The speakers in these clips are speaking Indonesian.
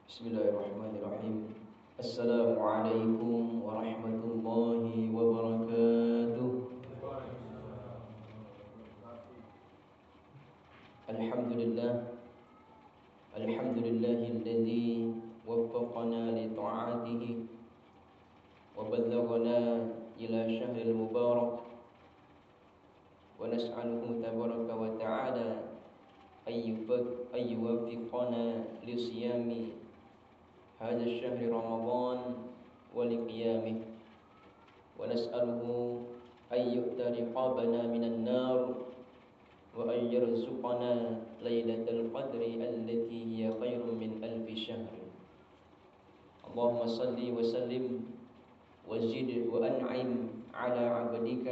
Bismillahirrahmanirrahim. Assalamualaikum warahmatullahi wabarakatuh. Alhamdulillah. Alhamdulillahilladzi waffaqana li ta'atihi wa ballaghana ila syahril mubarak. Wa nas'aluhu tabaraka wa ta'ala ayyuwaffiqana li siyami هذا الشهر رمضان ولقيامه ونسأله أن يؤتى رقابنا من النار وأن يرزقنا ليلة القدر التي هي خير من 1000 شهر. اللهم صل وسلم وزد وأنعم على عبدك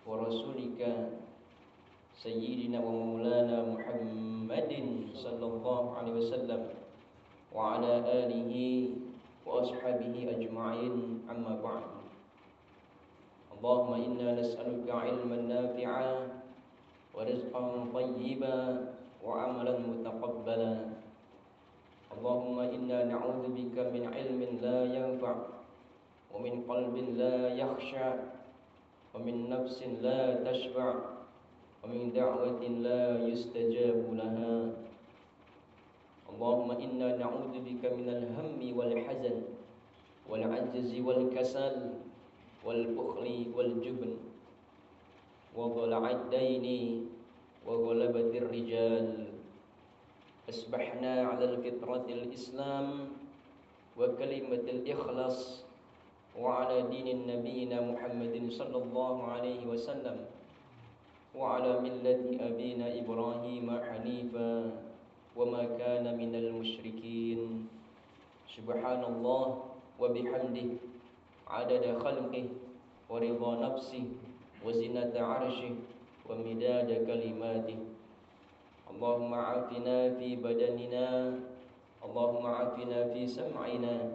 ورسولك سيدنا ومولانا محمد صلى الله عليه وسلم وعلى آله وأصحابه أجمعين أما بعد. اللهم إنا نسألك علما نافعا ورزقا طيبا وعملا متقبلا. اللهم إنا نعوذ بك من علم لا ينفع ومن قلب لا يخشع ومن نفس لا تشبع ومن دعوة لا يستجاب لها. اللهم إنا نعوذ بك من الهم والحزن والعجز والكسل والبخل والجبن وضلع الدين وغلبة الرجال. أصبحنا على الفطرة الإسلام وكلمة الإخلاص وعلى دين نبينا محمد صلى الله عليه وسلم وعلى ملة أبينا إبراهيم حنيفا وما كان من المشركين. سبحان الله وبحمده عدد خلقه ورضا نفسه وزنة عرشه ومداد كلماته. اللهم عافنا في بدننا، اللهم عافنا في سمعنا،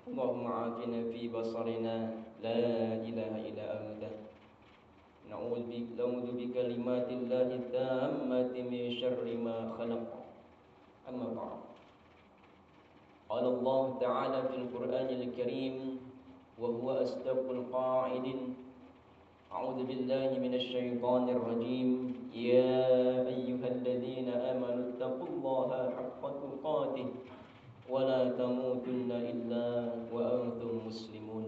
اللهم عافنا في بصرنا، لا إله إلا أنت. نعوذ بكلمات الله التامة من شر ما خلق. أما بعد. قال الله تعالى في القرآن الكريم وهو أصدق القائلين: أعوذ بالله من الشيطان الرجيم. يا أيها الذين آمنوا اتقوا الله حق تقاته ولا تموتن إلا وأنتم مسلمون.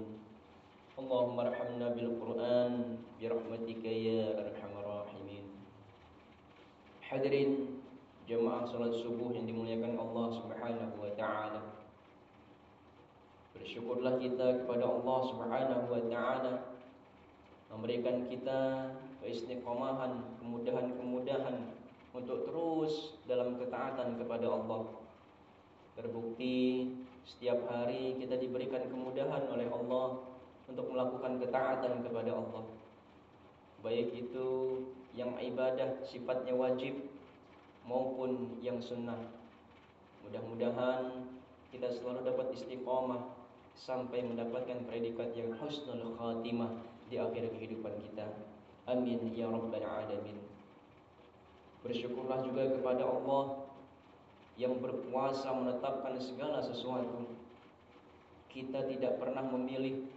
اللهم ارحمنا بالقرآن برحمتك يا أرحم الراحمين. Hadirin jemaah salat subuh yang dimuliakan Allah Subhanahu wa taala. Bersyukurlah kita kepada Allah Subhanahu wa taala memberikan kita keistiqomahan, kemudahan-kemudahan untuk terus dalam ketaatan kepada Allah. Terbukti setiap hari kita diberikan kemudahan oleh Allah untuk melakukan ketaatan kepada Allah. Baik itu yang ibadah sifatnya wajib maupun yang sunnah. Mudah-mudahan kita selalu dapat istiqomah sampai mendapatkan predikat yang husnul khatimah di akhir kehidupan kita. Amin ya rabbal alamin. Bersyukurlah juga kepada Allah yang berkuasa menetapkan segala sesuatu. Kita tidak pernah memilih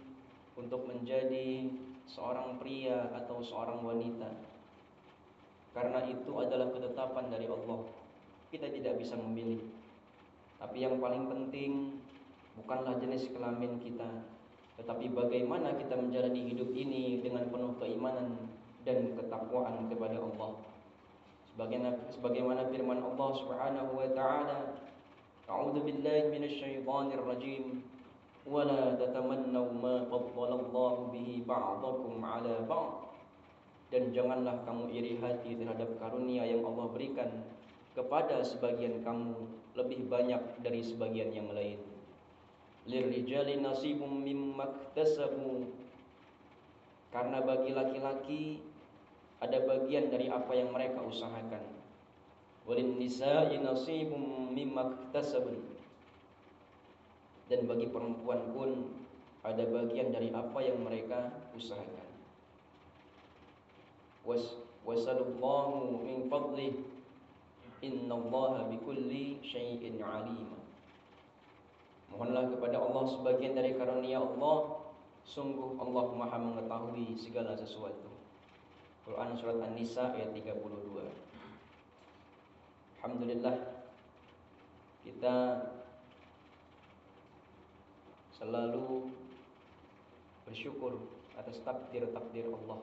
untuk menjadi seorang pria atau seorang wanita, karena itu adalah ketetapan dari Allah. Kita tidak bisa memilih. Tapi yang paling penting bukanlah jenis kelamin kita, tetapi bagaimana kita menjalani hidup ini dengan penuh keimanan dan ketakwaan kepada Allah. Sebagaimana firman Allah Subhanahu wa taala, A'udzu billahi minasyaitonir rajim. Wala tatamannaw ma faddalallahu bihi ba'dakum 'ala ba'd. Dan janganlah kamu iri hati terhadap karunia yang Allah berikan kepada sebagian kamu lebih banyak dari sebagian yang lain. Lirrijali nasibum mimma iktasabu. Karena bagi laki-laki ada bagian dari apa yang mereka usahakan. Walin nisa'i nasibum mimma iktasabun. Dan bagi perempuan pun ada bagian dari apa yang mereka usahakan. Wasallallahu min fadlih innallaha bikulli syai'in alim. Mohonlah kepada Allah sebagian dari karunia Allah. Sungguh Allah Maha mengetahui segala sesuatu. Quran surat An-Nisa ayat 32. Alhamdulillah, kita selalu bersyukur atas takdir-takdir Allah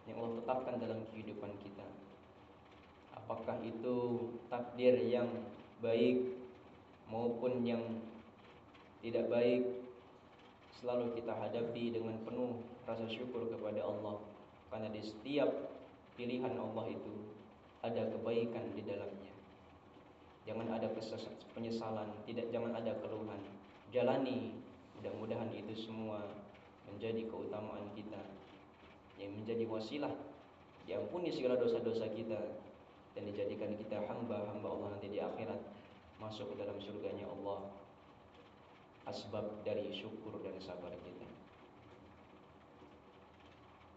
yang Allah tetapkan dalam kehidupan kita. Apakah itu takdir yang baik maupun yang tidak baik, selalu kita hadapi dengan penuh rasa syukur kepada Allah, karena di setiap pilihan Allah itu ada kebaikan di dalamnya. Jangan ada penyesalan, jangan ada keluhan. Jalani, mudah-mudahan itu semua menjadi keutamaan kita, yang menjadi wasilah diampuni segala dosa-dosa kita dan dijadikan kita hamba-hamba Allah nanti di akhirat, masuk ke dalam surganya Allah. Asbab dari syukur dan sabar kita.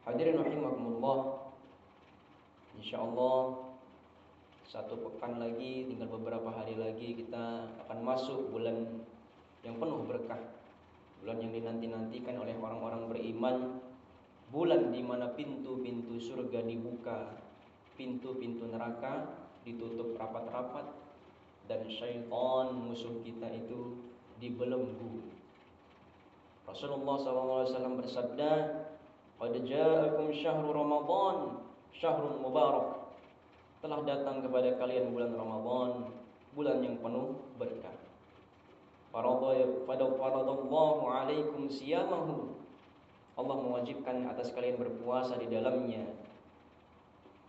Hadirin rahimakumullah, insyaallah satu pekan lagi, tinggal beberapa hari lagi kita akan masuk bulan yang penuh berkah, bulan yang dinanti-nantikan oleh orang-orang beriman, bulan di mana pintu-pintu surga dibuka, pintu-pintu neraka ditutup rapat-rapat, dan syaitan musuh kita itu dibelenggu. Rasulullah SAW bersabda, "Qad ja'akum syahrul Ramadan, syahrul mubarak." Telah datang kepada kalian bulan Ramadan, bulan yang penuh berkah. Faradallahu alaikum siyamahu. Allah mewajibkan atas kalian berpuasa di dalamnya.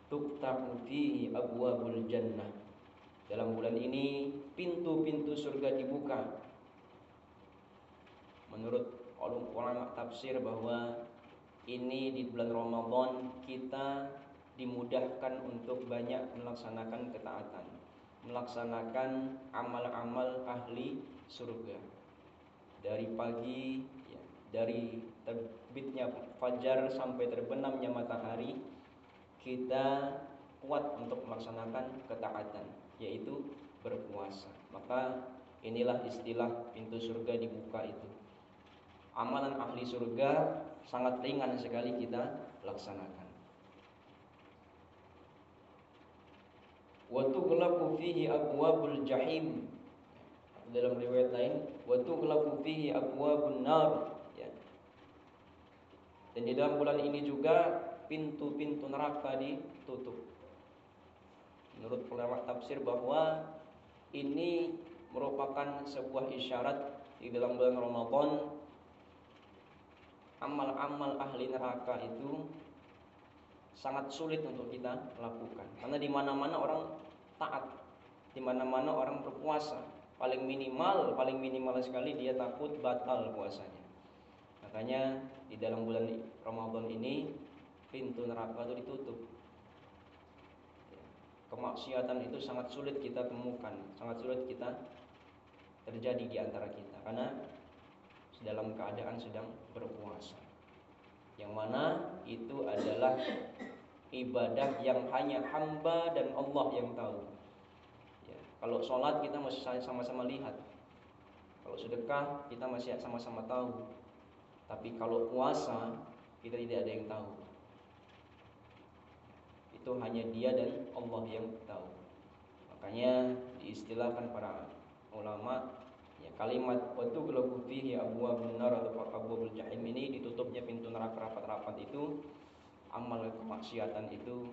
Tuftahu fihi abwabul jannah. Dalam bulan ini pintu-pintu surga dibuka. Menurut ulama tafsir bahwa ini di bulan Ramadan kita dimudahkan untuk banyak melaksanakan ketaatan, melaksanakan amal-amal ahli surga. Dari pagi, ya, dari terbitnya fajar sampai terbenamnya matahari, kita kuat untuk melaksanakan ketaatan, yaitu berpuasa. Maka inilah istilah pintu surga dibuka itu. Amalan ahli surga sangat ringan sekali kita laksanakan. Wa tughlaqu fihi abwabul jahim. Dalam riwayat lain, wa tughlaqu fihi abwabun nar, ya. Dan di dalam bulan ini juga pintu-pintu neraka ditutup. Menurut ulama tafsir bahwa ini merupakan sebuah isyarat di dalam bulan Ramadan amal-amal ahli neraka itu sangat sulit untuk kita lakukan. Karena di mana-mana orang taat, di mana-mana orang berpuasa. Paling minimal sekali dia takut batal puasanya. Makanya di dalam bulan Ramadan ini pintu neraka itu ditutup. Kemaksiatan itu sangat sulit kita temukan, sangat sulit kita terjadi di antara kita, karena dalam keadaan sedang berpuasa, yang mana itu adalah ibadah yang hanya hamba dan Allah yang tahu, ya. Kalau sholat kita masih sama-sama lihat, kalau sedekah kita masih sama-sama tahu, tapi kalau puasa kita tidak ada yang tahu. Itu hanya Dia dan Allah yang tahu. Makanya diistilahkan para ulama, ya, kalimat waktu gelabu fihi abwabun nar atau abwabul jahim ini, ditutupnya pintu neraka rapat-rapat itu, amal kemaksiatan itu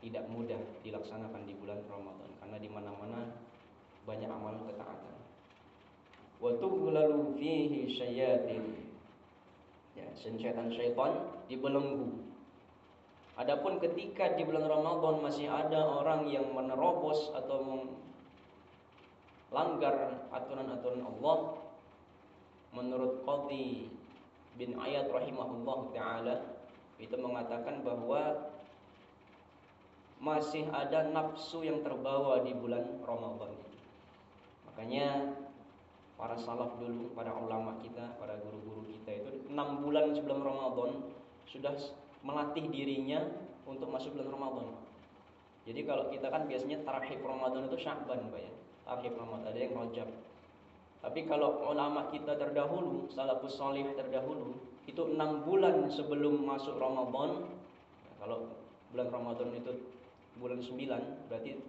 tidak mudah dilaksanakan di bulan Ramadan, karena di mana-mana banyak amal ketaatan. Wa tughlalu fihi syayatin, ya, syaitan dibelenggu. Adapun ketika di bulan Ramadan masih ada orang yang menerobos atau melanggar aturan-aturan Allah, menurut Qadhi bin Iyad rahimahullah ta'ala, itu mengatakan bahwa masih ada nafsu yang terbawa di bulan Ramadan. Makanya para salaf dulu, para ulama kita, para guru-guru kita itu 6 bulan sebelum Ramadan sudah melatih dirinya untuk masuk bulan Ramadan. Jadi kalau kita kan biasanya tarhib Ramadan itu Sya'ban, Pak, ya. Tarhib Ramadan, ada yang Rajab. Tapi kalau ulama kita terdahulu, salafus salih terdahulu, itu 6 bulan sebelum masuk Ramadan. Kalau bulan Ramadan itu bulan 9, berarti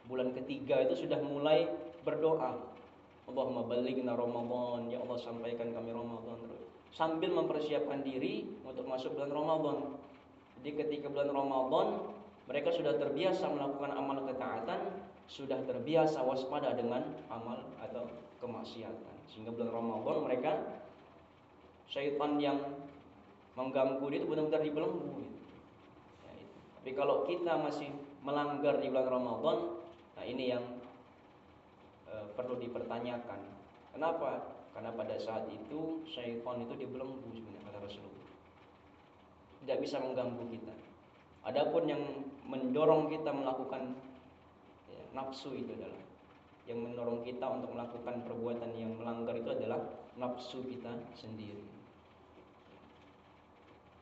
bulan ketiga itu sudah mulai berdoa. Allahumma ballighna Ramadan, ya Allah sampaikan kami Ramadan, sambil mempersiapkan diri untuk masuk bulan Ramadan. Jadi ketika bulan Ramadan mereka sudah terbiasa melakukan amal ketaatan, sudah terbiasa waspada dengan amal atau kemaksiatan. Sehingga bulan Ramadan mereka, syaitan yang mengganggu itu benar-benar dibelenggu. Ya, itu. Tapi kalau kita masih melanggar di bulan Ramadan, nah ini yang perlu dipertanyakan. Kenapa? Karena pada saat itu syaitan itu dibelenggu sebenarnya, kata Rasulullah. Tidak bisa mengganggu kita. Adapun yang mendorong kita melakukan nafsu itu adalah yang mendorong kita untuk melakukan perbuatan yang melanggar itu adalah nafsu kita sendiri.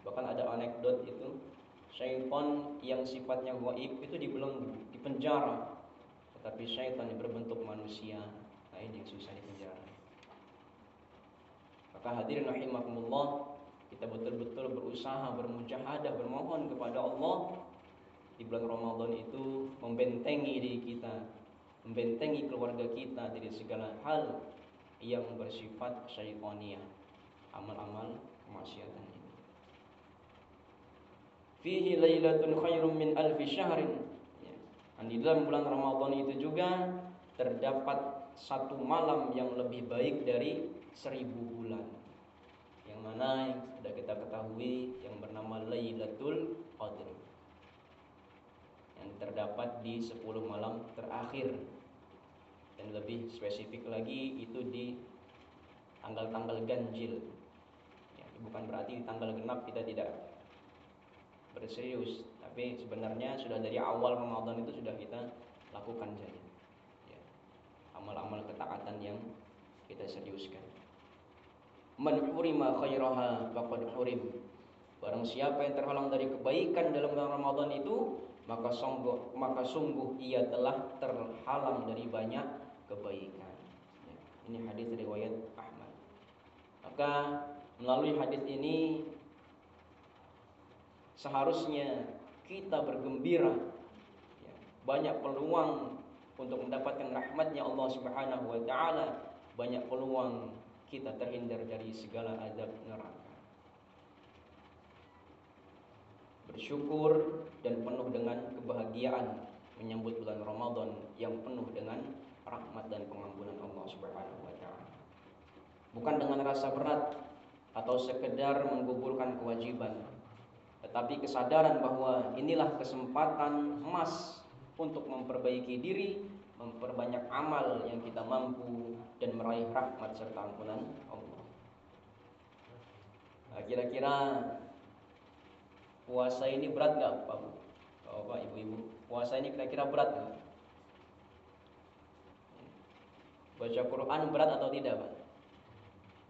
Bahkan ada anekdot itu, syaitan yang sifatnya gaib itu dibelenggu, dipenjara. Tetapi syaitan yang berbentuk manusia, nah ini yang susah dipenjara. Maka hadirin rahimakumullah, kita betul-betul berusaha, bermujahadah, bermohon kepada Allah di bulan Ramadan itu membentengi diri kita, membentengi keluarga kita dari segala hal yang bersifat syaitaniyah, amal-amal kemaksiatan ini. Fihi lailatun khairum min alfi syahrin. Dan di dalam bulan Ramadan itu juga terdapat satu malam yang lebih baik dari 1000 bulan. Yang mana yang sudah kita ketahui yang bernama Lailatul Qadar, yang terdapat di 10 malam terakhir. Dan lebih spesifik lagi itu di tanggal-tanggal ganjil. Ya, bukan berarti di tanggal genap kita tidak berserius, tapi sebenarnya sudah dari awal Ramadan itu sudah kita lakukan saja ya, amal-amal ketaatan yang kita seriuskan. Man hurima khairaha faqad hurim. Barang siapa yang terhalang dari kebaikan dalam bulan Ramadan itu, maka sungguh ia telah terhalang dari banyak kebaikan. Ya, ini hadis riwayat Ahmad. Maka melalui hadis ini seharusnya kita bergembira ya, banyak peluang untuk mendapatkan rahmatnya Allah Subhanahu wa taala, banyak peluang kita terhindar dari segala azab neraka. Bersyukur dan penuh dengan kebahagiaan menyambut bulan Ramadan yang penuh dengan rahmat dan pengampunan Allah Subhanahu wa taala. Bukan dengan rasa berat atau sekedar menggugurkan kewajiban, tetapi kesadaran bahwa inilah kesempatan emas untuk memperbaiki diri, memperbanyak amal yang kita mampu, dan meraih rahmat serta ampunan Allah. Nah, kira-kira puasa ini berat gak Pak Bu? Bapak, Ibu-ibu, puasa ini kira-kira berat gak? Baca Quran berat atau tidak Pak?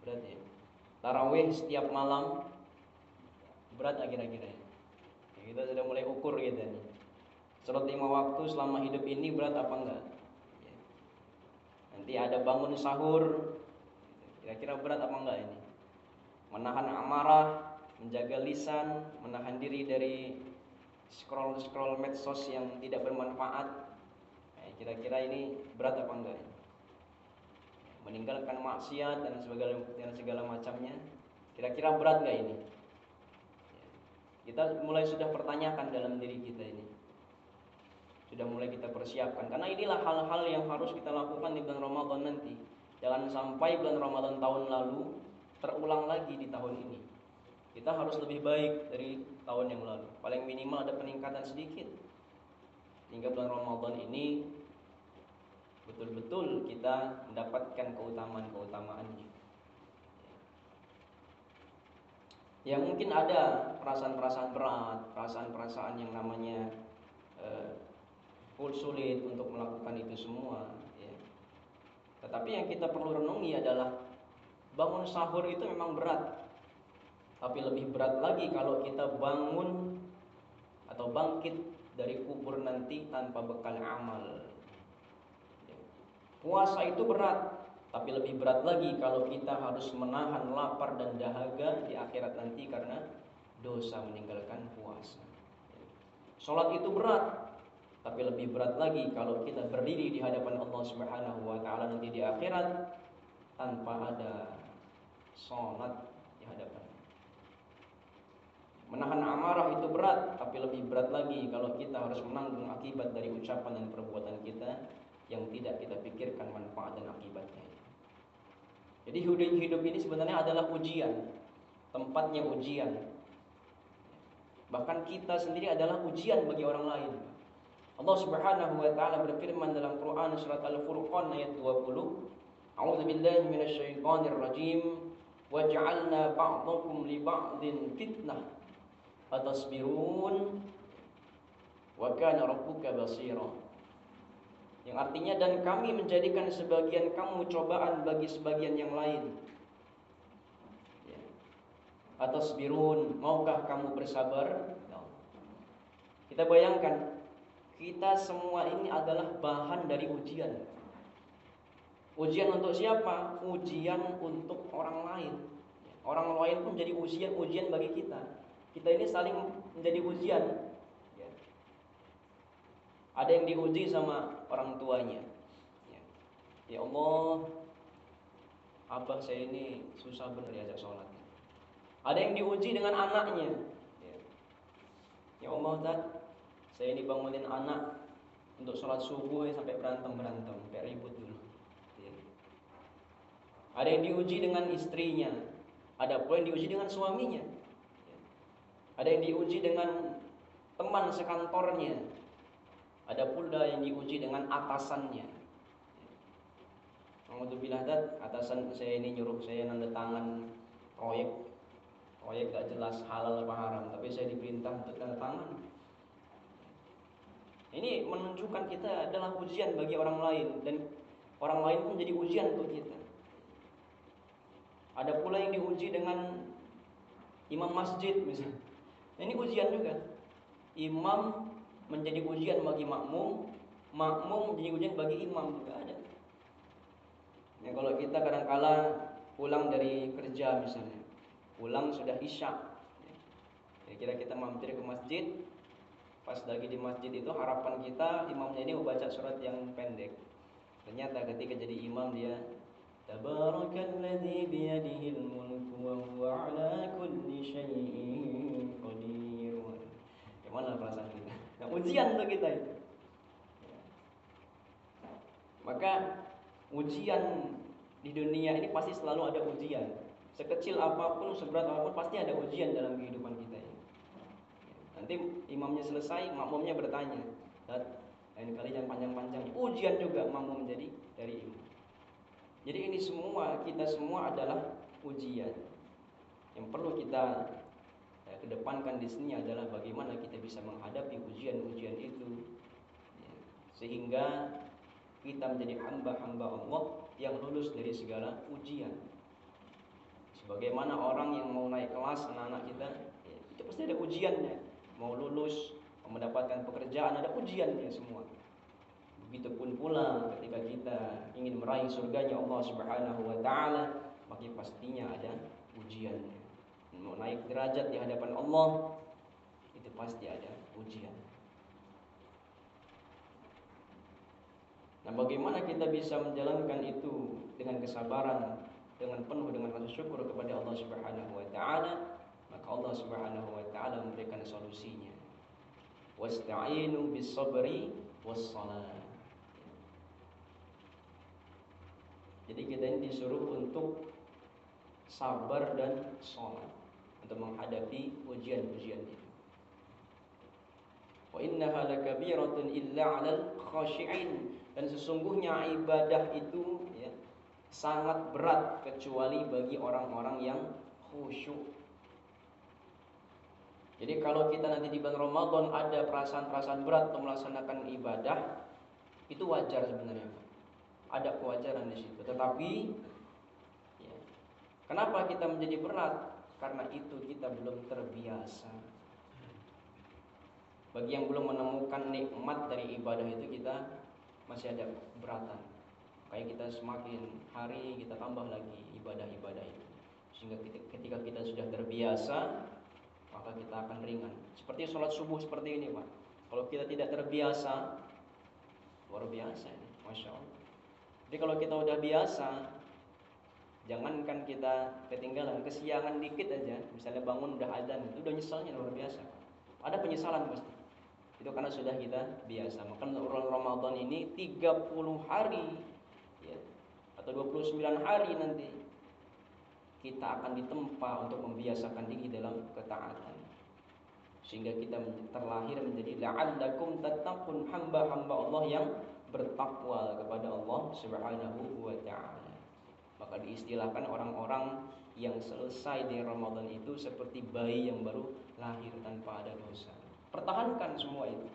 Berat ya. Tarawih setiap malam berat gak kira-kira? Kita sudah mulai ukur gitu nih. Salat 5 waktu selama hidup ini berat apa enggak? Nanti ada bangun sahur, kira-kira berat apa enggak ini? Menahan amarah, menjaga lisan, menahan diri dari scroll medsos yang tidak bermanfaat. Kira-kira ini berat apa enggak? Meninggalkan maksiat dan segala macamnya, kira-kira berat enggak ini? Kita mulai sudah pertanyakan dalam diri kita ini. Sudah mulai kita persiapkan. Karena inilah hal-hal yang harus kita lakukan di bulan Ramadan nanti. Jangan sampai bulan Ramadan tahun lalu terulang lagi di tahun ini. Kita harus lebih baik dari tahun yang lalu. Paling minimal ada peningkatan sedikit. Hingga bulan Ramadan ini betul-betul kita mendapatkan keutamaan-keutamaannya. Ya mungkin ada perasaan-perasaan berat, perasaan-perasaan yang namanya sulit untuk melakukan itu semua ya. Tetapi yang kita perlu renungi adalah bangun sahur itu memang berat, tapi lebih berat lagi kalau kita bangun atau bangkit dari kubur nanti tanpa bekal amal ya. Puasa itu berat, Tapi lebih berat lagi kalau kita harus menahan lapar dan dahaga di akhirat nanti karena dosa meninggalkan puasa. Sholat itu berat, tapi lebih berat lagi kalau kita berdiri di hadapan Allah Subhanahu wa taala nanti di akhirat tanpa ada sholat di hadapan. Menahan amarah itu berat, tapi lebih berat lagi kalau kita harus menanggung akibat dari ucapan dan perbuatan kita yang tidak kita pikirkan manfaat dan akibatnya. Jadi hidup ini sebenarnya adalah ujian, tempatnya ujian. Bahkan kita sendiri adalah ujian bagi orang lain. Allah Subhanahu wa taala berfirman dalam Quran surat Al-Furqan ayat 20, A'udzu billahi minasyaitonir rajim, wa ja'alna ba'dakum li ba'din fitnah atasbirun wa kana rabbuka basira. Yang artinya, dan kami menjadikan sebagian kamu cobaan bagi sebagian yang lain. Atasbirun, maukah kamu bersabar? Kita bayangkan, kita semua ini adalah bahan dari ujian. Ujian untuk siapa? Ujian untuk orang lain. Orang lain pun jadi ujian bagi kita. Kita ini saling menjadi ujian. Ada yang diuji sama orang tuanya. Ya Allah, abah saya ini susah benar diajak sholat. Ada yang diuji dengan anaknya. Ya Allah, Dad, saya ini bangunin anak untuk sholat subuh sampai berantem, sampai ribut dulu. Ada yang diuji dengan istrinya. Ada pula yang diuji dengan suaminya. Ada yang diuji dengan teman sekantornya. Ada pula yang diuji dengan atasannya. Alhamdulillah, Dad, atasan saya ini nyuruh saya nanda tangan proyek gak jelas halal apa haram, tapi saya diperintah untuk tanda tangan. Ini menunjukkan kita adalah ujian bagi orang lain, dan orang lain pun jadi ujian untuk kita. Ada pula yang diuji dengan imam masjid misalnya. Ini ujian juga. Imam menjadi ujian bagi makmum, makmum menjadi ujian bagi imam juga ada. Ya, kalau kita kadang-kala pulang dari kerja misalnya, pulang sudah isya, kira-kira kita mampir ke masjid. Pas lagi di masjid itu harapan kita imamnya ini membaca surat yang pendek. Ternyata ketika jadi imam dia Tabarakalladzi biyadihil mulku wa huwa ala kulli syai'in qadir. Gimana perasaan kita? Nah, ujian untuk kita itu. Maka ujian di dunia ini pasti selalu ada ujian. Sekecil apapun, seberat apapun, pasti ada ujian dalam kehidupan kita ini. Nanti imamnya selesai, makmumnya bertanya, dan lain kali yang panjang-panjang. Ujian juga makmum menjadi dari imam. Jadi ini semua, kita semua adalah ujian. Yang perlu kita kedepankan di sini adalah bagaimana kita bisa menghadapi ujian-ujian itu, sehingga kita menjadi hamba-hamba Allah yang lulus dari segala ujian. Sebagaimana orang yang mau naik kelas, anak-anak kita, itu pasti ada ujiannya. Mau lulus, mau mendapatkan pekerjaan, ada ujiannya semua. Begitupun pula ketika kita ingin meraih surganya Allah Subhanahu wa taala, maka pastinya ada ujiannya. Mau naik derajat di hadapan Allah, itu pasti ada ujian. Nah, bagaimana kita bisa menjalankan itu dengan kesabaran, dengan penuh dengan rasa syukur kepada Allah Subhanahu wa taala? Maka Allah Subhanahu wa taala memberikan solusinya. Wasta'inu bis-sabri was-shalah. Jadi kita ini disuruh untuk sabar dan sholat untuk menghadapi ujian-ujian itu. Wa innaha lakabiratun illa 'alal khashi'in. Dan sesungguhnya ibadah itu sangat berat kecuali bagi orang-orang yang khusyuk. Jadi kalau kita nanti di bulan Ramadan ada perasaan-perasaan berat untuk melaksanakan ibadah, itu wajar sebenarnya. Ada kewajaran di situ. Tetapi kenapa kita menjadi berat? Karena itu kita belum terbiasa. Bagi yang belum menemukan nikmat dari ibadah itu, kita masih ada keberatan. Kayak kita semakin hari kita tambah lagi ibadah-ibadah itu. Sehingga ketika kita sudah terbiasa, maka kita akan ringan. Seperti sholat subuh seperti ini, Pak. Kalau kita tidak terbiasa, luar biasa ini, Masya Allah. Jadi kalau kita udah biasa, jangankan kita ketinggalan, kesiangan dikit aja, misalnya bangun udah adzan, itu udah nyesalnya luar biasa. Ada penyesalan pasti. Itu karena sudah kita biasa. Maka bulan Ramadan ini 30 hari ya, atau 29 hari nanti kita akan ditempa untuk membiasakan diri dalam ketaatan. Sehingga kita terlahir menjadi la'allakum tattaqun, hamba-hamba Allah yang bertakwa kepada Allah Subhanahu wa taala. Maka diistilahkan orang-orang yang selesai di Ramadan itu seperti bayi yang baru lahir tanpa ada dosa. Pertahankan semua itu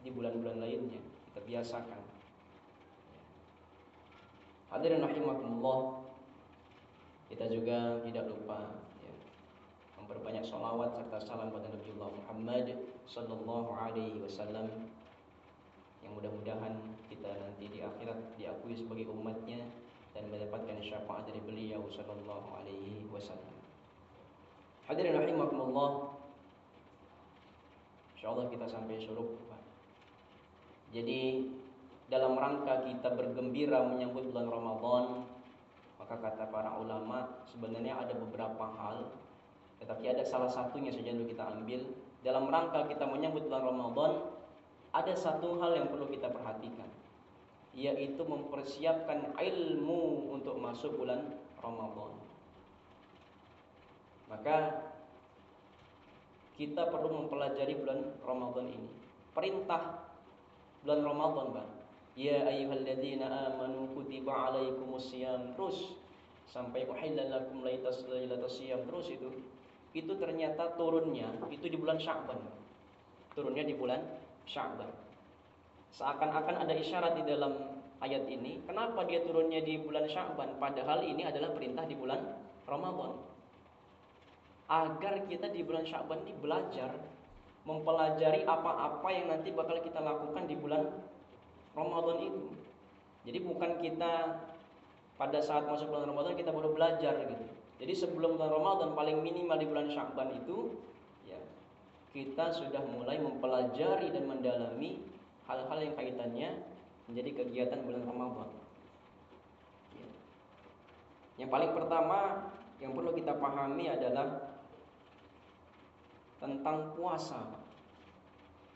di bulan-bulan lainnya, kita biasakan. Hadirin rahimakumullah, kita juga tidak lupa ya, memperbanyak sholawat serta salam pada Nabiullah Muhammad sallallahu alaihi wasallam, yang mudah-mudahan kita nanti di akhirat diakui sebagai umatnya dan mendapatkan syafaat dari beliau sallallahu alaihi wasallam. Hadirin rahimakumullah, insyaallah kita sampai syuruk. Jadi dalam rangka kita bergembira menyambut bulan Ramadan, maka kata para ulama sebenarnya ada beberapa hal, tetapi ada salah satunya saja yang kita ambil. Dalam rangka kita menyambut bulan Ramadan, ada satu hal yang perlu kita perhatikan, yaitu mempersiapkan ilmu untuk masuk bulan Ramadan. Maka kita perlu mempelajari bulan Ramadan ini. Perintah bulan Ramadan, Pak. Ya ayyuhalladzina amanu kutiba alaikumus syiyam, terus sampai uhilla lakum lailatas syiyam, terus itu ternyata turunnya itu di bulan Sya'ban. Turunnya di bulan Sya'ban. Seakan-akan ada isyarat di dalam ayat ini, kenapa dia turunnya di bulan Sya'ban padahal ini adalah perintah di bulan Ramadan. Agar kita di bulan Sya'ban ini belajar mempelajari apa-apa yang nanti bakal kita lakukan di bulan Ramadan itu. Jadi bukan kita pada saat masuk bulan Ramadan kita baru belajar gitu. Jadi sebelum bulan Ramadan paling minimal di bulan Sya'ban itu ya, kita sudah mulai mempelajari dan mendalami hal-hal yang kaitannya menjadi kegiatan bulan Ramadan. Ya. Yang paling pertama yang perlu kita pahami adalah tentang puasa.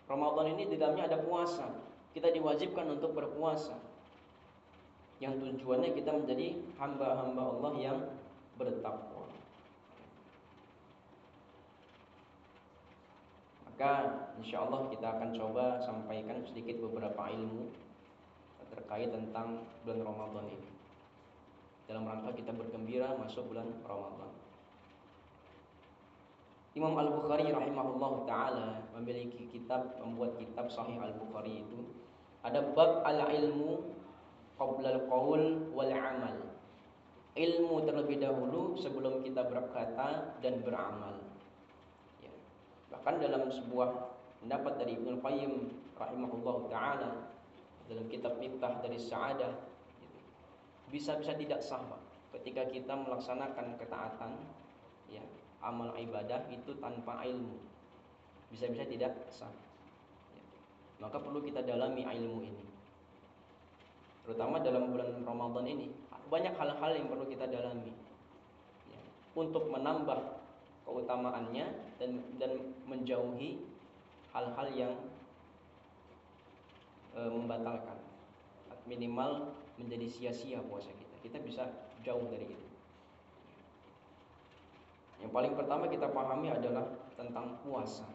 Ramadan ini di dalamnya ada puasa. Kita diwajibkan untuk berpuasa, yang tujuannya kita menjadi hamba-hamba Allah yang bertakwa. Maka insya Allah kita akan coba sampaikan sedikit beberapa ilmu terkait tentang bulan Ramadan ini, dalam rangka kita bergembira masuk bulan Ramadan. Imam Al-Bukhari rahimahullah ta'ala membuat kitab Sahih Al-Bukhari itu. Ada bab al-ilmu qabla al-qaul wal-amal. Ilmu terlebih dahulu sebelum kita berkata dan beramal. Ya. Bahkan dalam sebuah pendapat dari Ibnu Qayyim rahimahullah ta'ala dalam kitab Miftah dari Sa'adah, bisa-bisa tidak sah ketika kita melaksanakan ketaatan ya, amal ibadah itu tanpa ilmu, bisa-bisa tidak sah ya. Maka perlu kita dalami ilmu ini, terutama dalam bulan Ramadan ini. Banyak hal-hal yang perlu kita dalami ya, untuk menambah keutamaannya dan menjauhi hal-hal yang membatalkan, minimal menjadi sia-sia puasa kita. Kita bisa jauh dari itu. Yang paling pertama kita pahami adalah tentang puasa.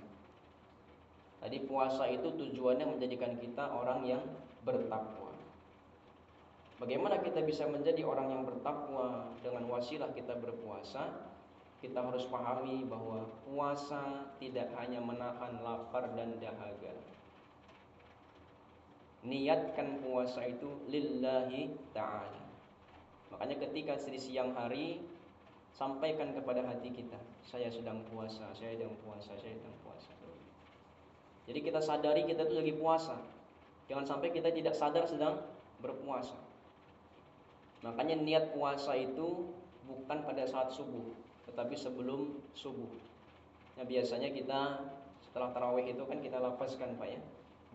Tadi puasa itu tujuannya menjadikan kita orang yang bertakwa. Bagaimana kita bisa menjadi orang yang bertakwa dengan wasilah kita berpuasa? Kita harus pahami bahwa puasa tidak hanya menahan lapar dan dahaga. Niatkan puasa itu lillahi ta'ala. Makanya ketika di siang hari sampaikan kepada hati kita, saya sedang puasa, saya sedang puasa, saya sedang puasa. Jadi kita sadari kita itu lagi puasa. Jangan sampai kita tidak sadar sedang berpuasa. Makanya niat puasa itu bukan pada saat subuh, tetapi sebelum subuh. Nah biasanya kita setelah tarawih itu kan kita lafazkan Pak ya,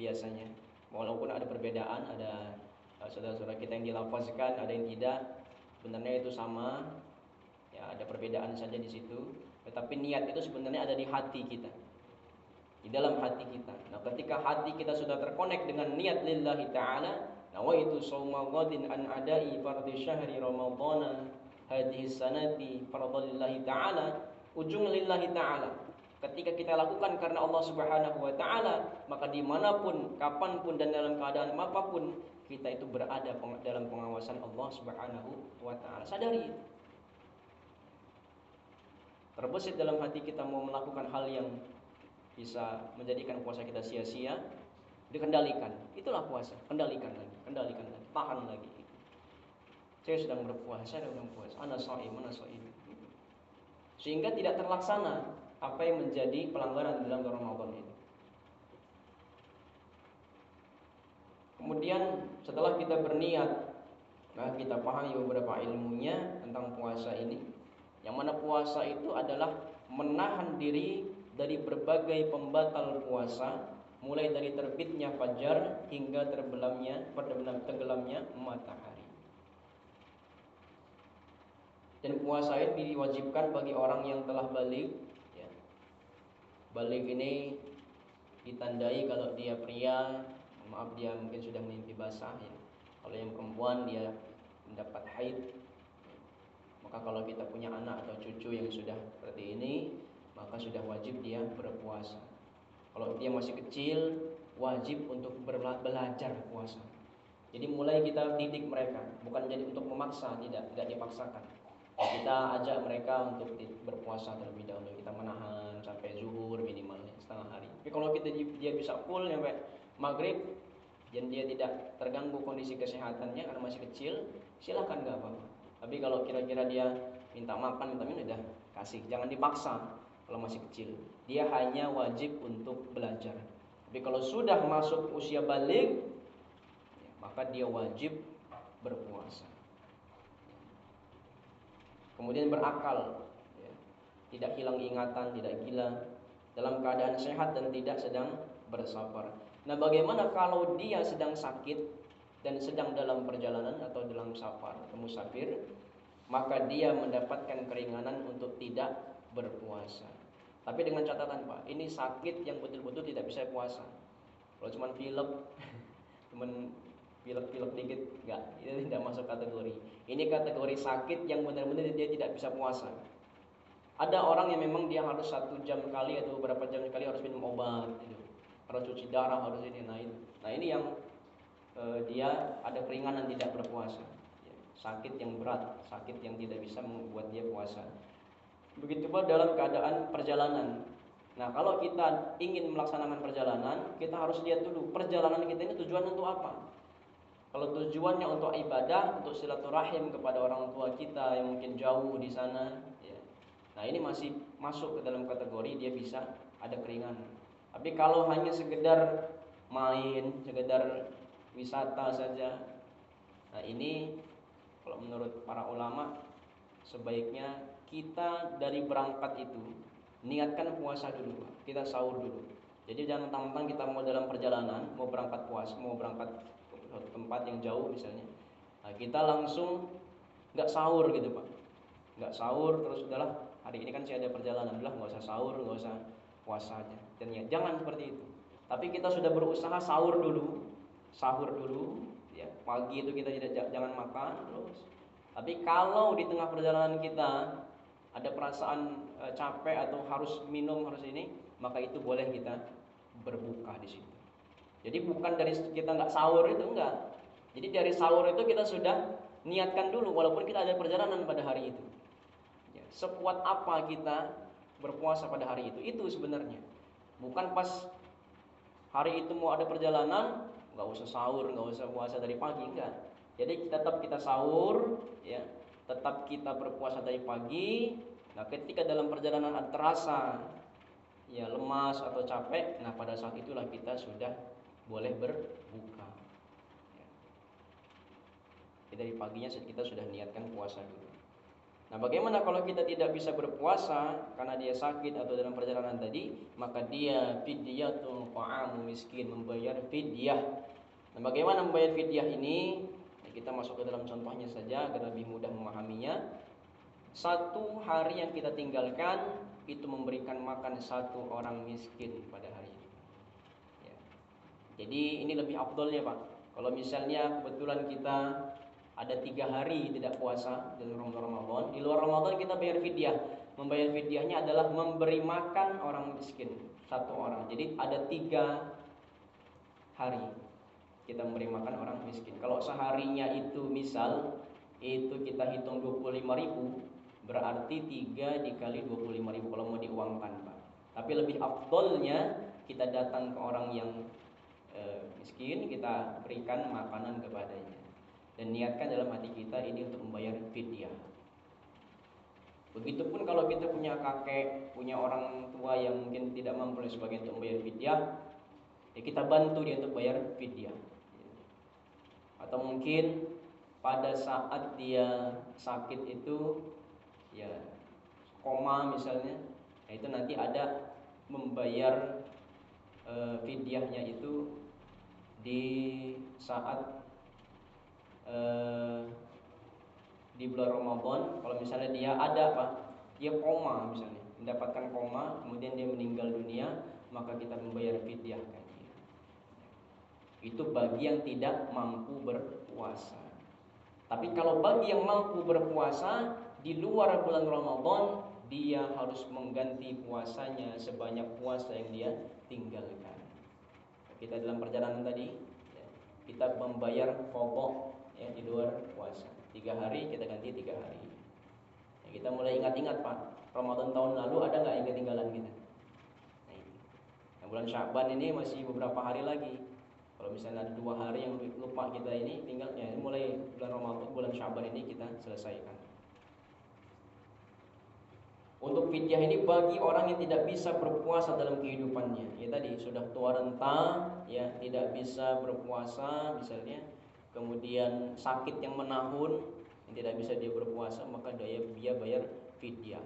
biasanya. Walaupun ada perbedaan, ada saudara-saudara kita yang dilafazkan, ada yang tidak. Sebenarnya itu sama, ya ada perbedaan saja di situ. Tetapi niat itu sebenarnya ada di hati kita, di dalam hati kita. Nah ketika hati kita sudah terkonek dengan niat lillahi ta'ala, nawaitu shauma ghadin an adai fardhi syahri ramadhana hadhihi sanati fardhillahi ta'ala, ujung lillahi ta'ala. Ketika kita lakukan karena Allah Subhanahu wa taala, maka dimanapun, kapanpun dan dalam keadaan apapun kita itu berada dalam pengawasan Allah Subhanahu wa taala. Sadari itu. Terbesit dalam hati kita mau melakukan hal yang bisa menjadikan puasa kita sia-sia, dikendalikan. Itulah puasa, kendalikan lagi, tahan lagi. Saya sedang berpuasa, ana shaim. Sehingga tidak terlaksana apa yang menjadi pelanggaran dalam Ramadan itu. Kemudian setelah kita berniat, nah kita pahami beberapa ilmunya tentang puasa ini. Yang mana puasa itu adalah menahan diri dari berbagai pembatal puasa, mulai dari terbitnya fajar hingga tenggelamnya matahari. Dan puasa ini diwajibkan bagi orang yang telah baligh. Ya. Baligh ini ditandai kalau dia pria, maaf dia mungkin sudah mimpi basah ya. Kalau yang perempuan dia mendapat haid. Maka kalau kita punya anak atau cucu yang sudah seperti ini, maka sudah wajib dia berpuasa. Kalau dia masih kecil, wajib untuk belajar puasa. Jadi mulai kita didik mereka, bukan jadi untuk memaksa, tidak dipaksakan. Kita ajak mereka untuk berpuasa terlebih dahulu. Kita menahan sampai zuhur minimalnya setengah hari. Tapi kalau dia bisa full sampai maghrib dan dia tidak terganggu kondisi kesehatannya karena masih kecil, silakan nggak apa-apa. Tapi kalau kira-kira dia minta makan, minta minum, udah kasih. Jangan dipaksa kalau masih kecil. Dia hanya wajib untuk belajar. Tapi kalau sudah masuk usia baligh, maka dia wajib berpuasa. Kemudian berakal, ya. Tidak hilang ingatan, tidak gila, dalam keadaan sehat dan tidak sedang bersafar. Nah bagaimana kalau dia sedang sakit dan sedang dalam perjalanan atau dalam safar atau musafir, maka dia mendapatkan keringanan untuk tidak berpuasa. Tapi dengan catatan Pak, ini sakit yang betul-betul tidak bisa puasa. Kalau cuma pilek, cuman pilek-pilek dikit, enggak, itu tidak masuk kategori. Ini kategori sakit yang benar-benar dia tidak bisa puasa. Ada orang yang memang dia harus 1 jam kali atau beberapa jam kali harus minum obat, gitu. Harus cuci darah, harus ini, nah ini yang dia ada keringanan tidak berpuasa, ya, sakit yang berat, sakit yang tidak bisa membuat dia puasa. Begitu pula dalam keadaan perjalanan. Nah kalau kita ingin melaksanakan perjalanan, kita harus lihat dulu perjalanan kita ini tujuan untuk apa. Kalau tujuannya untuk ibadah, untuk silaturahim kepada orang tua kita yang mungkin jauh di sana, ya. Nah ini masih masuk ke dalam kategori dia bisa ada keringanan. Tapi kalau hanya sekedar main, sekedar wisata saja, nah ini kalau menurut para ulama sebaiknya kita dari berangkat itu niatkan puasa dulu, kita sahur dulu. Jadi jangan mentang-mentang kita mau dalam perjalanan, mau berangkat puasa, mau berangkat ke tempat yang jauh misalnya, nah kita langsung nggak sahur gitu Pak, nggak sahur terus udahlah hari ini kan saya ada perjalanan, udahlah nggak usah sahur, nggak usah puasa aja. Dan ya jangan seperti itu. Tapi kita sudah berusaha sahur dulu, ya pagi itu kita jangan makan terus. Tapi kalau di tengah perjalanan kita ada perasaan capek atau harus minum, harus ini, maka itu boleh kita berbuka di situ. Jadi bukan dari kita nggak sahur itu, enggak. Jadi dari sahur itu kita sudah niatkan dulu walaupun kita ada perjalanan pada hari itu. Ya, sekuat apa kita berpuasa pada hari itu sebenarnya. Bukan pas hari itu mau ada perjalanan, nggak usah sahur, nggak usah puasa dari pagi, enggak. Jadi tetap kita sahur, ya, tetap kita berpuasa dari pagi. Nah, ketika dalam perjalanan terasa ya lemas atau capek, nah pada saat itulah kita sudah boleh berbuka. Ya. dari paginya kita sudah niatkan puasa dulu. Nah, bagaimana kalau kita tidak bisa berpuasa karena dia sakit atau dalam perjalanan tadi, maka dia fidyatul ta'amu miskin, membayar fidyah. Nah, bagaimana membayar fidyah ini? Nah, kita masuk ke dalam contohnya saja agar lebih mudah memahaminya. 1 hari yang kita tinggalkan itu memberikan makan 1 orang miskin pada hari ini. Ya. Jadi ini lebih afdolnya, Pak. Kalau misalnya kebetulan kita ada 3 hari tidak puasa dalam Ramadan, di luar Ramadan kita bayar fidyah. Membayar fidyahnya adalah memberi makan orang miskin 1 orang. Jadi ada 3 hari kita memberi makan orang miskin. Kalau seharinya itu misal itu kita hitung 25.000, berarti 3 dikali 25.000 kalau mau diuangkan, Pak. Tapi lebih afdolnya kita datang ke orang yang miskin, kita berikan makanan kepadanya dan niatkan dalam hati kita ini untuk membayar fidyah. Begitupun kalau kita punya kakek, punya orang tua yang mungkin tidak mampu dan sebagainya untuk membayar fidyah, ya kita bantu dia untuk bayar fidyah. Atau mungkin pada saat dia sakit itu ya koma misalnya, ya itu nanti ada membayar fidyahnya itu di saat di bulan Ramadan. Kalau misalnya dia ada dia koma misalnya, mendapatkan koma, kemudian dia meninggal dunia, maka kita membayar fidyahkan dia. Itu bagi yang tidak mampu berpuasa. Tapi kalau bagi yang mampu berpuasa di luar bulan Ramadan, dia harus mengganti puasanya sebanyak puasa yang dia tinggalkan. Kita dalam perjalanan tadi, kita membayar pokok ya di luar puasa. 3 hari kita ganti 3 hari. Ya, kita mulai ingat-ingat, Pak, Ramadan tahun lalu ada nggak yang ketinggalan kita? Nah, bulan Sya'ban ini masih beberapa hari lagi. Kalau misalnya ada 2 hari yang lupa kita ini, tinggalnya mulai bulan Ramadan, bulan Sya'ban ini kita selesaikan. Untuk fidyah ini bagi orang yang tidak bisa berpuasa dalam kehidupannya. Ya tadi sudah tua renta, ya tidak bisa berpuasa misalnya, kemudian sakit yang menahun, yang tidak bisa dia berpuasa, maka dia bayar fidyah.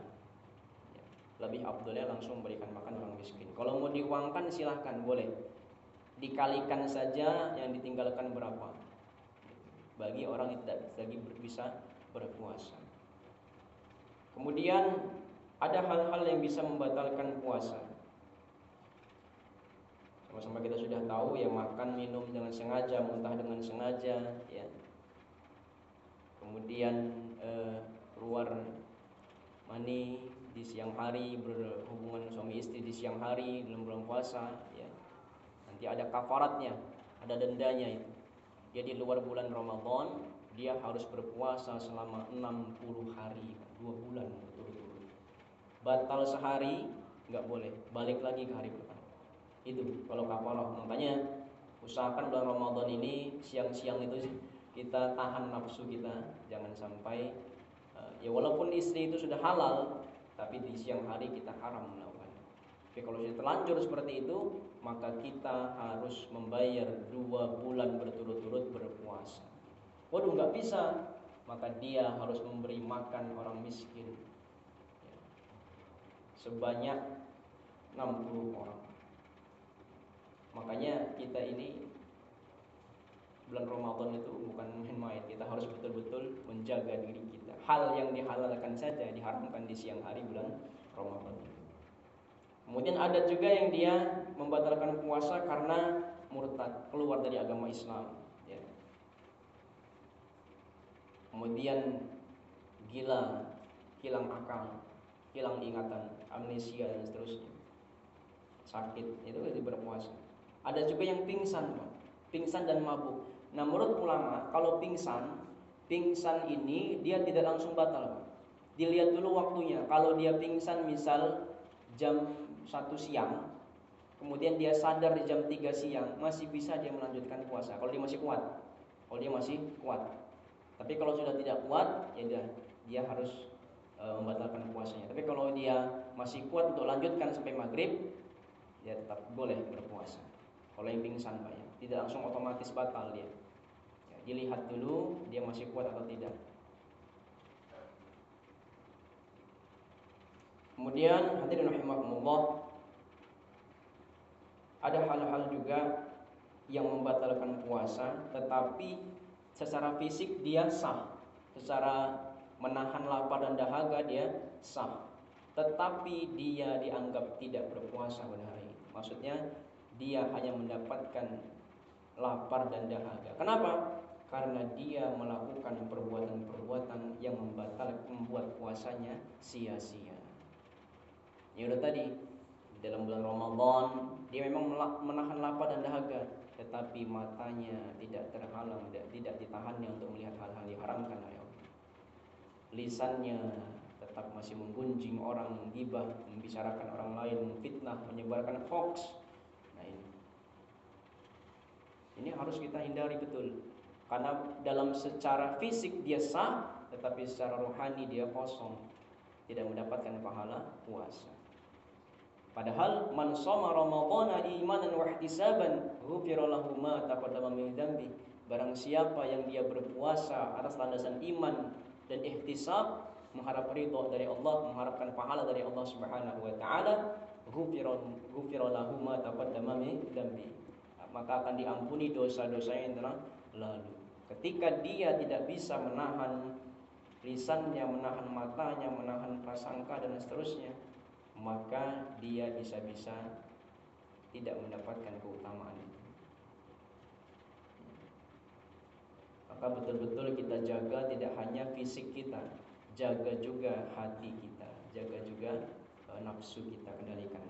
Ya, lebih afdolnya langsung berikan makan orang miskin. Kalau mau diuangkan silahkan, boleh. Dikalikan saja yang ditinggalkan berapa. Bagi orang yang tidak lagi bisa berpuasa. Kemudian ada hal-hal yang bisa membatalkan puasa. Sama-sama kita sudah tahu ya, makan, minum dengan sengaja, muntah dengan sengaja, ya. Kemudian keluar mani di siang hari, berhubungan suami istri di siang hari dalam bulan puasa, ya. Nanti ada kafaratnya, ada dendanya itu. Dia di luar bulan Ramadan, dia harus berpuasa selama 60 hari, 2 bulan berturut-turut. Batal sehari nggak boleh, balik lagi ke hari pertama. Itu kalau kafarah. Makanya usahakan bulan Ramadan ini siang-siang itu kita tahan nafsu kita, jangan sampai ya walaupun istri itu sudah halal, tapi di siang hari kita haram melakukan. Tapi kalau sudah terlanjur seperti itu, maka kita harus membayar 2 bulan berturut-turut berpuasa. Waduh, nggak bisa, maka dia harus memberi makan orang miskin sebanyak 60 orang. Makanya kita ini bulan Ramadan itu bukan main-main. Kita harus betul-betul menjaga diri kita. Hal yang dihalalkan saja diharamkan di siang hari bulan Ramadan. Kemudian ada juga yang dia membatalkan puasa karena murtad, keluar dari agama Islam, ya. Kemudian gila, hilang akal, hilang ingatan, amnesia dan seterusnya, sakit, itu jadi berpuasa. Ada juga yang pingsan, Pak. Pingsan dan mabuk. Nah, menurut ulama, kalau pingsan ini dia tidak langsung batal, Pak. Dilihat dulu waktunya. Kalau dia pingsan misal jam 1 siang, kemudian dia sadar di jam 3 siang, masih bisa dia melanjutkan puasa kalau dia masih kuat. Tapi kalau sudah tidak kuat, ya dia harus membatalkan puasanya. Tapi kalau dia masih kuat untuk lanjutkan sampai maghrib, dia tetap boleh berpuasa. Kalau yang pingsan, Pak, ya, tidak langsung otomatis batal dia. Ya, dilihat dulu dia masih kuat atau tidak. Kemudian hadirin rahimakumullah, ada hal-hal juga yang membatalkan puasa, tetapi secara fisik dia sah, secara menahan lapar dan dahaga dia sah, tetapi dia dianggap tidak berpuasa pada hari itu. Maksudnya dia hanya mendapatkan lapar dan dahaga. Kenapa? Karena dia melakukan perbuatan-perbuatan yang membuat puasanya sia-sia. Ya udah tadi, dalam bulan Ramadan dia memang menahan lapar dan dahaga, tetapi matanya tidak terhalang, tidak ditahannya untuk melihat hal-hal yang diharamkan oleh Allah. Lisannya tetap masih menggunjing orang, menggibah, membicarakan orang lain, memfitnah, menyebarkan hoax. Nah ini harus kita hindari betul. Karena dalam secara fisik dia sah, tetapi secara rohani dia kosong, tidak mendapatkan pahala puasa. Padahal man shoma ramadhana imanan wa ihtisaban ghufira lahu ma taqaddama min dzambi. Barang siapa yang dia berpuasa atas landasan iman dan ihtisab, mengharap ridha dari Allah, mengharapkan pahala dari Allah Subhanahu wa taala, ghufira lahu ma taqaddama min dzambi. Maka akan diampuni dosa-dosanya yang telah lalu. Ketika dia tidak bisa menahan lisannya, menahan matanya, menahan prasangka dan seterusnya, maka dia bisa-bisa tidak mendapatkan keutamaan itu. Maka betul-betul kita jaga tidak hanya fisik kita, jaga juga hati kita, jaga juga nafsu kita, kendalikan.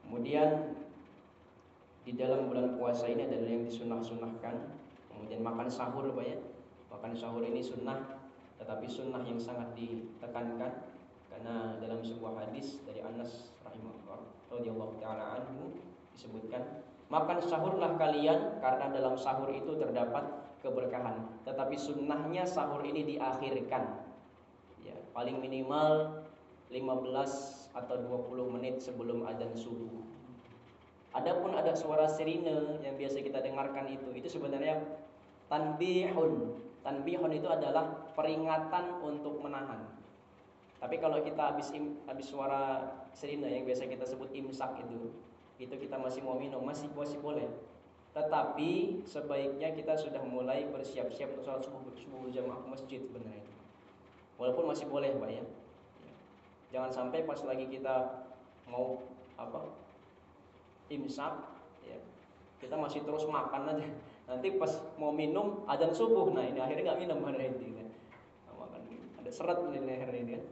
Kemudian di dalam bulan puasa ini adalah yang disunah-sunahkan. Kemudian makan sahur, Pak ya. Makan sahur ini sunnah, tetapi sunnah yang sangat ditekankan. Karena dalam sebuah hadis dari Anas radhiyallahu taala anhu disebutkan, makan sahurlah kalian karena dalam sahur itu terdapat keberkahan. Tetapi sunnahnya sahur ini diakhirkan, ya, paling minimal 15 atau 20 menit sebelum adzan subuh. Adapun ada suara sirine yang biasa kita dengarkan itu sebenarnya tanbihun. Tanbihun itu adalah peringatan untuk menahan. Tapi kalau kita habis suara sirine yang biasa kita sebut imsak itu kita masih mau minum, masih boleh. Tetapi sebaiknya kita sudah mulai bersiap-siap untuk sholat subuh jamaah masjid sebenarnya. Walaupun masih boleh, Pak ya. Jangan sampai pas lagi kita mau imsak, ya, kita masih terus makan aja. Nanti pas mau minum adzan subuh, nah ini akhirnya nggak minum hari ini. Makan ada serat di leher ini kan.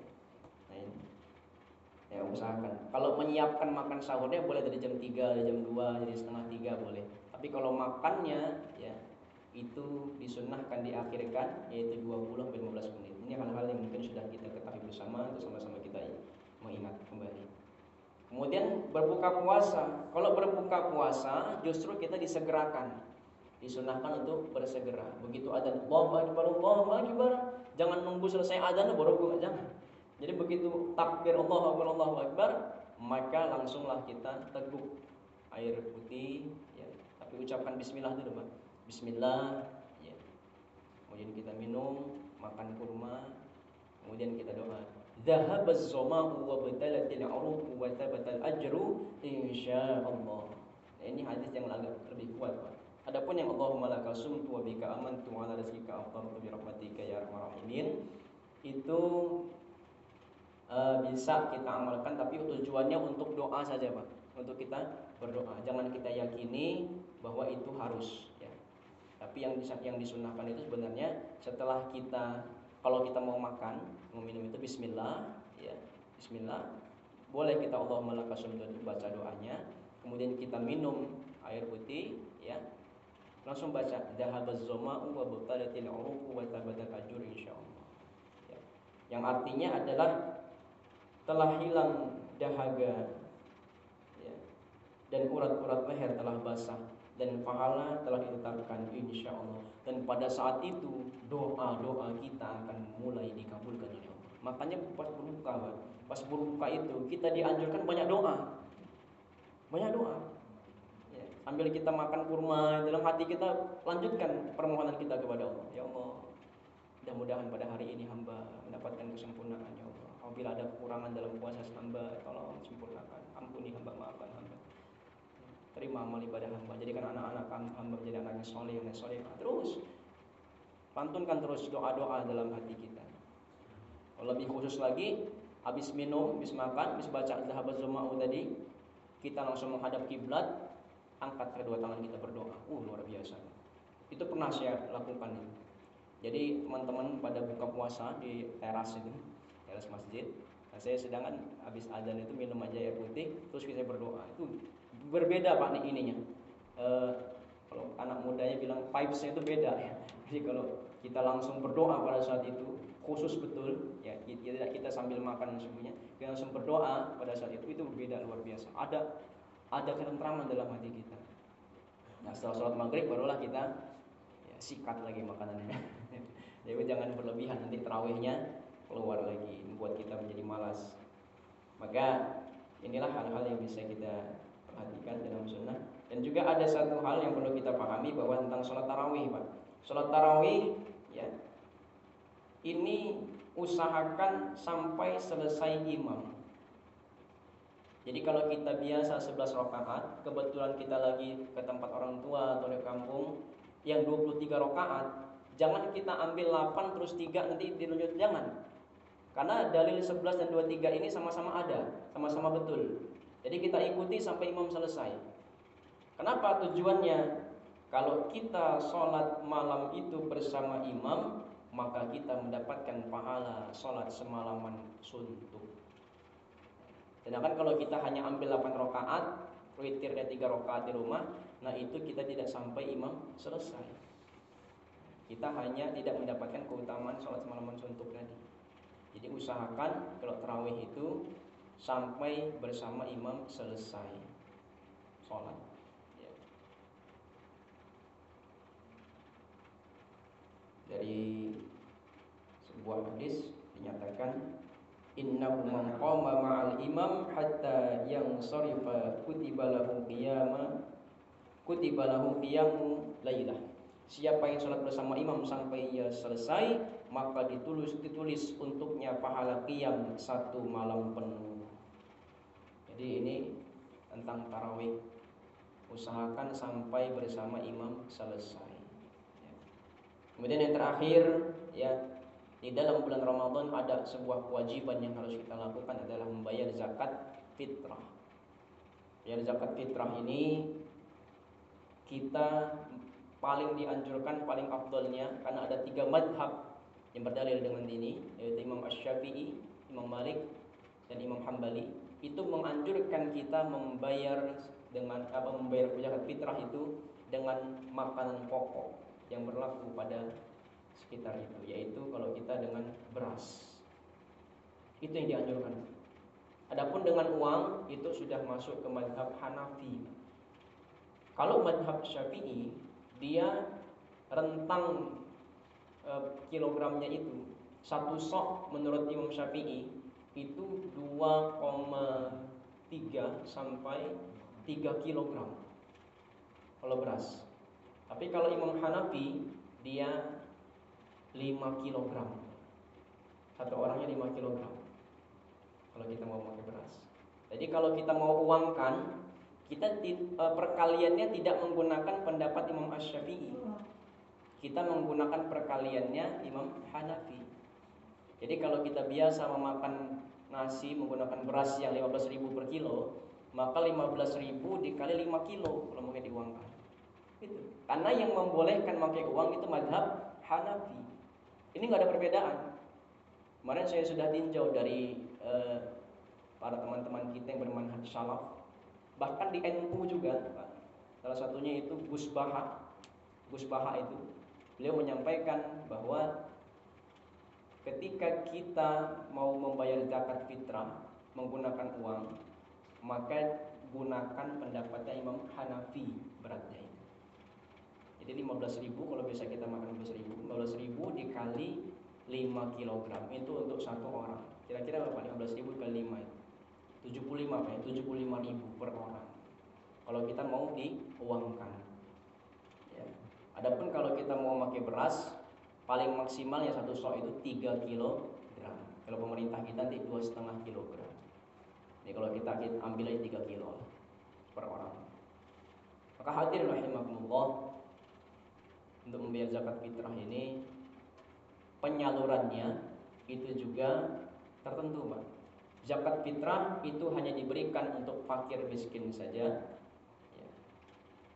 Nah ini, ya usahakan. Kalau menyiapkan makan sahurnya boleh dari jam 3, dari jam 2, jadi setengah 3 boleh. Tapi kalau makannya, ya itu disunnahkan diakhirkan, yaitu 20-15 menit. Ini hal-hal yang mungkin sudah kita ketahui bersama, untuk sama-sama kita mengingat kembali. Kemudian berbuka puasa. Kalau berbuka puasa justru kita disegerakan, disunahkan untuk bersegera. Begitu adzan Allahu Akbar, Allahu Akbar, jangan nunggu selesai adzan baru buka, jangan. Jadi begitu takbir Allahu Akbar, Allahu Akbar, maka langsunglah kita teguk air putih, ya. Tapi ucapkan bismillah dulu, Pak. Bismillah, ya. Kemudian kita minum, makan kurma, kemudian kita doa. Dhahabaz zama'u wa batalatil 'uruq wa thabatal ajru insyaallah. Nah, ini hadis yang agak lebih kuat, Pak. Adapun yang Allahumma laka sumtu wa bika amantu wa ala rizqika aftartu bi rahmatika ya arhamar rahimin, itu bisa kita amalkan, tapi tujuannya untuk doa saja, Pak. Untuk kita berdoa. Jangan kita yakini bahwa itu harus, ya. Tapi yang disunahkan itu sebenarnya setelah kita, kalau kita mau makan, mau minum itu bismillah, ya. Bismillah. Boleh kita Allahumma laka sumtu baca doanya, kemudian kita minum air putih, ya. Langsung baca dhahabaz zama'u wa batalatil 'uruq wa thabatal ajru insyaallah. Ya. Yang artinya adalah telah hilang dahaga, ya, dan urat-urat leher telah basah, dan pahala telah ditetapkan insyaallah. Dan pada saat itu doa-doa kita akan mulai dikabulkan oleh Allah. Makanya pas berbuka itu kita dianjurkan banyak doa. Banyak doa. Ya. Sambil kita makan kurma, dalam hati kita lanjutkan permohonan kita kepada Allah. Ya Allah, mudah-mudahan pada hari ini hamba mendapatkan kesempurnaan, ya Allah. Apabila ada kekurangan dalam puasa hamba, tolong sempurnakan. Ampuni hamba, maafkan hamba. Terima amal ibadah hamba. Jadikan anak-anak hamba menjadi anak yang soleh, yang soleh. Terus pantunkan terus doa-doa dalam hati kita. Lebih khusus lagi, habis minum, habis makan, habis baca Zahabat Zuma'u tadi, kita langsung menghadap kiblat, angkat kedua tangan kita berdoa. Luar biasa. Itu pernah saya lakukan. Jadi teman-teman pada buka puasa di teras itu, teras masjid. Nah, saya sedangkan habis azan itu minum aja air putih, terus saya berdoa. Itu berbeda Pak nih ininya. Kalau anak mudanya bilang vibes-nya itu beda ya. Jadi kalau kita langsung berdoa pada saat itu khusus betul ya, kita sambil makan semuanya, kita langsung berdoa pada saat itu berbeda luar biasa. Ada ketentraman dalam hati kita. Nah, setelah sholat maghrib barulah kita ya, sikat lagi makanannya. Jadi jangan berlebihan, nanti tarawihnya keluar lagi, membuat kita menjadi malas. Maka inilah hal-hal yang bisa kita perhatikan dalam sunnah. Dan juga ada satu hal yang perlu kita pahami bahwa tentang sholat tarawih, Pak. Sholat tarawih ya, ini usahakan sampai selesai imam. Jadi kalau kita biasa 11 rakaat, kebetulan kita lagi ke tempat orang tua atau di kampung yang 23 rakaat, jangan kita ambil 8 terus 3 nanti dilanjut, jangan. Karena dalil 11 dan 23 ini sama-sama ada, sama-sama betul. Jadi kita ikuti sampai imam selesai. Kenapa tujuannya? Kalau kita sholat malam itu bersama imam, maka kita mendapatkan pahala sholat semalaman suntuk. Sedangkan kalau kita hanya ambil 8 rakaat, witirnya 3 rakaat di rumah, nah itu kita tidak sampai imam selesai. Kita hanya tidak mendapatkan keutamaan sholat semalaman suntuk tadi. Jadi usahakan kalau tarawih itu sampai bersama imam selesai sholat. Dari sebuah hadis dinyatakan innahu man qama ma'al imam hatta yansarifa kutiba lahu qiyamu lailah. Siapa yang salat bersama imam sampai ia selesai, maka ditulis untuknya pahala qiyam 1 malam penuh. Jadi ini tentang tarawih. Usahakan sampai bersama imam selesai. Kemudian yang terakhir ya, di dalam bulan Ramadan ada sebuah kewajiban yang harus kita lakukan adalah membayar zakat fitrah. Bayar zakat fitrah ini kita paling dianjurkan, paling afdalnya, karena ada 3 madhab yang berdalil dengan ini, yaitu Imam Asy-Syafi'i, Imam Malik, dan Imam Hambali. Itu menganjurkan kita membayar zakat fitrah itu dengan makanan pokok yang berlaku pada sekitar itu, yaitu kalau kita dengan beras, itu yang dianjurkan. Adapun dengan uang itu sudah masuk ke mazhab Hanafi. Kalau mazhab Syafi'i, dia rentang kilogramnya itu 1 sok menurut Imam Syafi'i itu 2,3 sampai 3 kilogram kalau beras. Tapi kalau Imam Hanafi dia 5 kilogram. Satu orangnya 5 kilogram kalau kita mau pakai beras. Jadi kalau kita mau uangkan, kita perkaliannya tidak menggunakan pendapat Imam Asy-Syafi'i. Kita menggunakan perkaliannya Imam Hanafi. Jadi kalau kita biasa memakan nasi menggunakan beras yang 15.000 per kilo, maka 15.000 dikali 5 kilo kalau mungkin diuangkan. Itu. Karena yang membolehkan pakai uang itu mazhab Hanafi. Ini nggak ada perbedaan. Kemarin saya sudah tinjau dari para teman-teman kita yang bermanhaj salaf, bahkan di NU juga, Pak. Salah satunya itu Gus Baha itu, beliau menyampaikan bahwa ketika kita mau membayar zakat fitrah menggunakan uang, maka gunakan pendapatnya Imam Hanafi beratnya itu. Jadi 15.000 kalau biasa kita makan 15.000 dikali 5 kg itu untuk 1 orang. Kira-kira berapa? 15.000 kali 5 itu 75 ya, 75.000 per orang. kalau kita mau diuangkan. Ya. Adapun kalau kita mau pakai beras, paling maksimal ya satu sok itu 3 kilogram. Kalau pemerintah kita nanti 2,5 kilogram. Jadi kalau kita ambil aja 3 kilo per orang. Maka hadirin rahimakumullah, untuk membayar zakat fitrah ini penyalurannya itu juga tertentu, Pak. Zakat fitrah itu hanya diberikan untuk fakir miskin saja. Ya.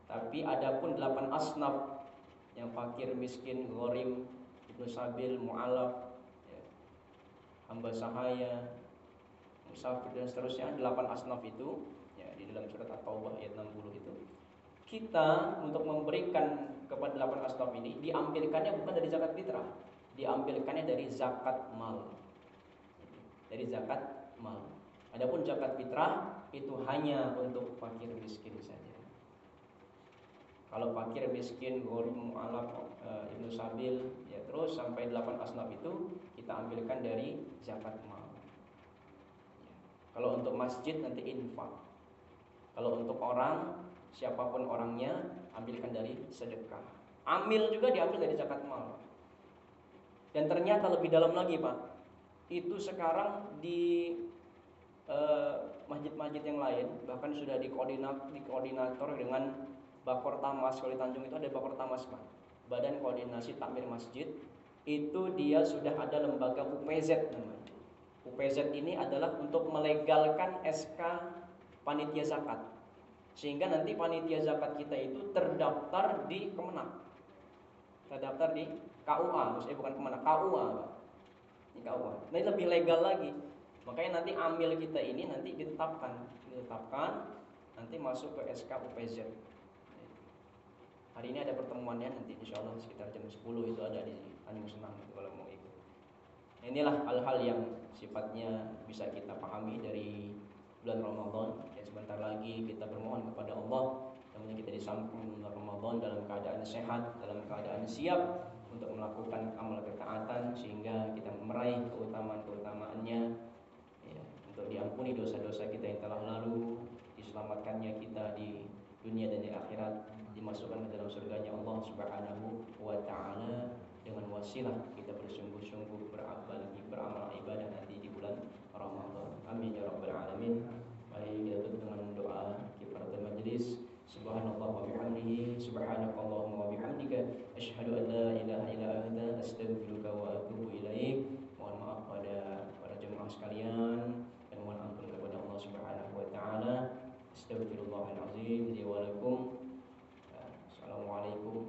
Tapi adapun 8 asnaf yang fakir miskin, gharim, ibnu sabil, mu'alaf, ya, hamba sahaya, musafir dan seterusnya, 8 asnaf itu ya di dalam surat At-Taubah ayat 60 itu. Kita untuk memberikan kepada 8 asnaf ini diambilkannya bukan dari zakat fitrah, diambilkannya dari zakat mal. Dari zakat mal. Adapun zakat fitrah itu hanya untuk fakir miskin saja. Kalau fakir miskin, gharim, mu'alaf, ibnu sabil, ya terus sampai 8 asnaf itu kita ambilkan dari zakat mal. Ya. Kalau untuk masjid nanti infak. Kalau untuk orang, siapapun orangnya, ambilkan dari sedekah. Amil juga diambil dari zakat mal. Dan ternyata lebih dalam lagi, Pak. Itu sekarang di masjid-masjid yang lain bahkan sudah dikoordinator dengan Bakor Tamas. Kalau di Tanjung itu ada Bakor Tamas, Pak, Badan Koordinasi Takmir Masjid. Itu dia sudah ada lembaga UPZ namanya. UPZ ini adalah untuk melegalkan SK panitia zakat, sehingga nanti panitia zakat kita itu terdaftar di Kemenak, terdaftar di KUA, maksudnya bukan Kemenak, KUA, Pak. Ini KUA. Nah, ini lebih legal lagi. Makanya nanti amil kita ini nanti ditetapkan nanti masuk ke SK UPZ. Hari ini ada pertemuannya nanti insya Allah sekitar jam 10 itu ada di Tanjung Senang kalau mau ikut. Nah, inilah hal-hal yang sifatnya bisa kita pahami dari bulan Ramadan. Ya, sebentar lagi kita bermohon kepada Allah yang kita disambung bulan Ramadan dalam keadaan sehat, dalam keadaan siap untuk melakukan amal ketaatan sehingga kita meraih keutamaan-keutamaannya, ya, untuk diampuni dosa-dosa kita yang telah lalu, diselamatkannya kita di dunia dan di akhirat, dimasukkan ke dalam surganya Allah Subhanahu wa taala dengan wasilah kita bersungguh-sungguh beramal ibadah nanti di bulan Ramadan. Amin ya rabbal alamin. Mari kita tutup dengan doa kifaratul majlis. Subhanallah wa bihamdihi, subhanakallahumma wa bihamdika, asyhadu an la ilaha illa anta, astaghfiruka wa atubu ilaik. Mohon maaf pada para jemaah sekalian dan mohon ampun kepada Allah Subhanahu wa taala. Astaghfirullahalazim li wa lakum. Assalamualaikum